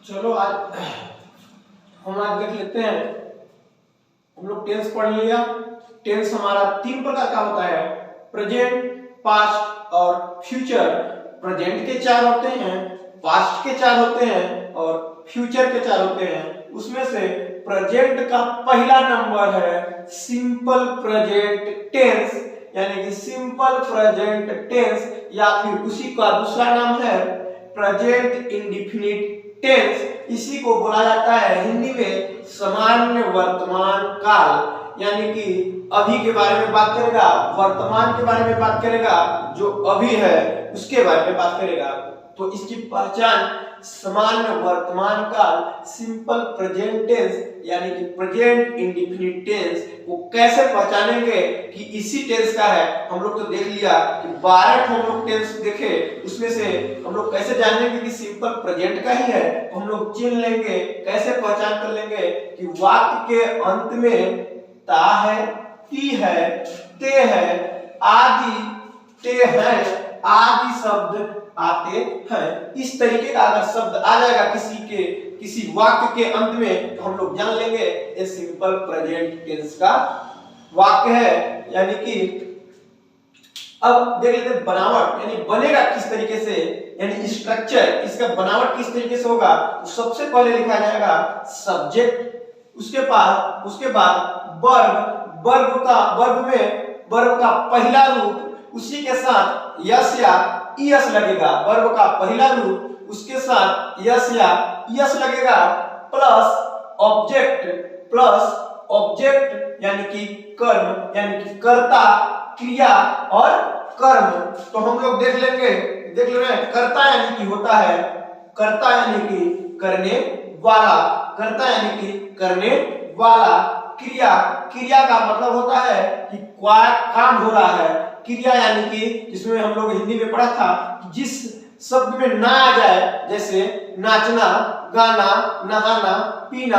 चलो आज हम आज देख लेते हैं। हम लोग टेंस पढ़ लिया। टेंस हमारा तीन प्रकार का होता है, प्रेजेंट, पास्ट और फ्यूचर। प्रेजेंट के चार होते हैं, पास्ट के चार होते हैं और फ्यूचर के चार होते हैं। उसमें से प्रेजेंट का पहला नंबर है सिंपल प्रेजेंट टेंस, यानी कि सिंपल प्रेजेंट टेंस, या फिर उसी का दूसरा नाम है प्रेजेंट इंडेफिनिट टेंस। इसी को बोला जाता है हिंदी में सामान्य वर्तमान काल, यानी कि अभी के बारे में बात करेगा, वर्तमान के बारे में बात करेगा, जो अभी है उसके बारे में बात करेगा। तो इसकी पहचान सामान्य वर्तमान काल, सिंपल प्रेजेंट टेंस यानी कि प्रेजेंट इंडेफिनिट टेंस को कैसे पहचानेंगे कि इसी टेंस का है। हम लोग तो देख लिया कि 12 हम लोग टेंस देखे, उसमें से हम लोग कैसे जानेंगे कि सिंपल प्रेजेंट का ही है। तो हम लोग चिन्ह लेंगे, कैसे पहचान कर लेंगे कि वाक्य के अंत में ता है, ती है, ते है, आदि, ते है, आदि शब्द आते हैं। इस तरीके का अगर शब्द आ जाएगा किसी वाक्य के अंत में, तो हम लोग जान लेंगे ये सिंपल प्रेजेंट टेंस का वाक्य है। यानी कि अब देख लेते हैं बनावट, यानी बनेगा किस तरीके से, यानी स्ट्रक्चर, इसका बनावट किस तरीके से होगा। तो सबसे पहले लिखा जाएगा सब्जेक्ट, उसके बाद वर्ब का पहला रूप, उसी के साथ यस या ईएस लगेगा। वर्ब का पहला रूप, उसके साथ यस या ईएस लगेगा, प्लस ऑब्जेक्ट यानी कि कर्म, यानी कि कर्ता, क्रिया और कर्म। तो हम लोग देख ले रहे हैं कर्ता यानी कि होता है, कर्ता यानी कि करने वाला, कर्ता यानी कि करने वाला। क्रिया का मतलब होता है कि काम हो रहा है। क्रिया यानी कि जिसमें हम लोग हिंदी में पढ़ा था, जिस शब्द में ना आ जाए, जैसे नाचना, गाना, नहाना, पीना,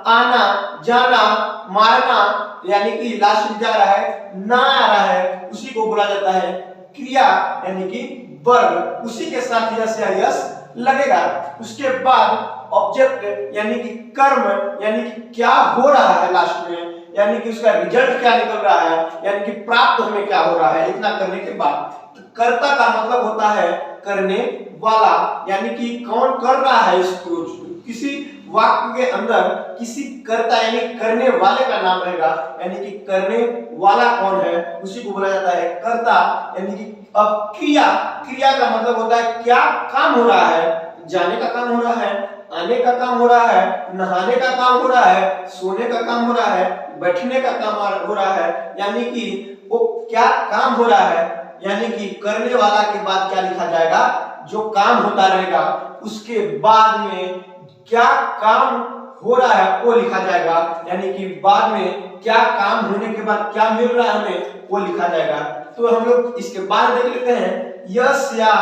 आना, जाना, मारना, यानी कि लास्ट में जा रहा है, ना आ रहा है, उसी को बोला जाता है क्रिया यानी कि वर्ब। उसी के साथ यस या यस लगेगा। उसके बाद ऑब्जेक्ट यानी कि कर्म, यानी कि क्या हो रहा है लास्ट में, यानी कि उसका रिजल्ट क्या निकल रहा है, यानी कि प्राप्त हमें क्या हो रहा है इतना करने के बाद। तो कर्ता का मतलब होता है करने वाला, यानी कि कौन कर रहा है इसको। किसी वाक्य के अंदर किसी कर्ता यानी करने वाले का नाम रहेगा, यानी कि करने वाला कौन है उसी को बोला जाता है कर्ता। यानी कि अब क्रिया का मतलब होता है क्या काम हो रहा है, जाने का काम हो रहा है, आने का काम हो रहा है, नहाने का काम हो रहा है, सोने का काम हो रहा है, बैठने का काम हो रहा है, यानी कि वो क्या काम हो रहा है। यानी कि करने वाला के बाद क्या लिखा जाएगा, जो काम होता रहेगा, उसके बाद में क्या काम हो रहा है वो लिखा जाएगा। यानी कि बाद में क्या काम होने के बाद क्या मिल रहा है हमें वो लिखा जाएगा। तो हम लोग इसके बाद देख लेते हैं यस या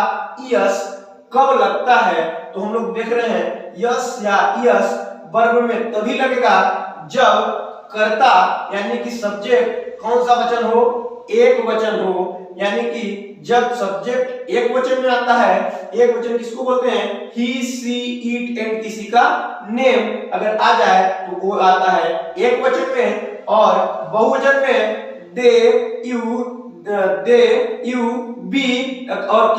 यस कब लगता है। तो हम लोग देख रहे हैं यस या यस वर्ब में तभी लगेगा जब कर्ता यानी कि सब्जेक्ट कौन सा वचन हो, एक वचन हो। यानी कि जब सब्जेक्ट एक वचन में आता है, एक वचन किसको बोलते हैं, ही, सी, इट एंड किसी का नेम अगर आ जाए तो वो आता है एक वचन में, और बहुवचन में दे, यू, बी और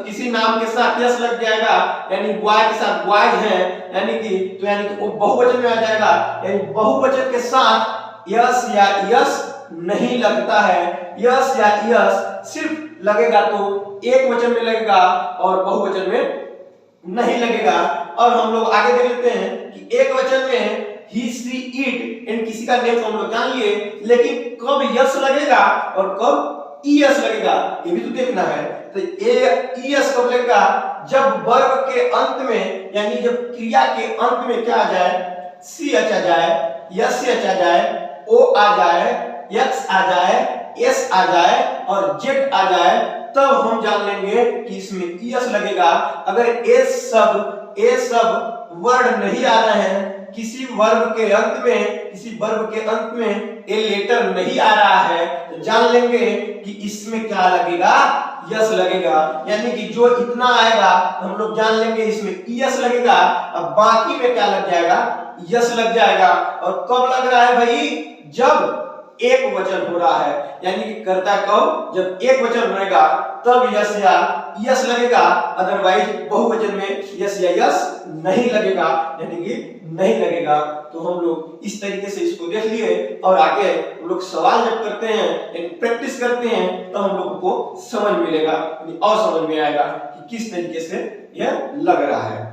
किसी नाम के साथ यस लग जाएगा, यानी बॉय के साथ बॉयज है, यानी कि वो बहुवचन में आ जाएगा। यानी बहुवचन के साथ यस या यस नहीं लगता है। यस या यस सिर्फ लगेगा तो एक वचन में लगेगा और बहुवचन में नहीं लगेगा। और हम लोग आगे देख लेते हैं कि एक वचन में ही, सी, इट एंड किसी का नेम हम लोग जान लिए, लेकिन कब यस लगेगा और कब ईएस लगेगा ये भी तो देखना है। तो ईएस कब लगेगा, जब वर्ब के अंत में, यानी जब क्रिया के अंत में क्या आ जाए, सी आ जाए, यस आ जाए, ओ आ जाए, एक्स आ जाए, एस आ जाए और जेड आ जाए, तब हम जान लेंगे कि इसमें ईएस लगेगा। अगर ए सब वर्ड नहीं आ रहे हैं, किसी वर्ब के अंत में ए लेटर नहीं आ रहा है, तो जान लेंगे कि इसमें क्या लगेगा, यस लगेगा, यानी कि जो इतना आएगा हम लोग जान लेंगे इसमें यस लगेगा, अब बाकी में क्या लग जाएगा, यस लग जाएगा। और कब लग रहा है भाई, जब एक वचन हो रहा है, यानी कि कर्ता कब, जब एक वचन रहेगा तब यस या यस लगेगा, अदरवाइज बहुवचन में यस या यस नहीं लगेगा, यानी कि नहीं लगेगा। तो हम लोग इस तरीके से इसको देख लिए और आगे हम लोग सवाल जब करते हैं यानी प्रैक्टिस करते हैं तो हम लोग को समझ मिलेगा और समझ में आएगा कि किस तरीके से यह लग रहा है।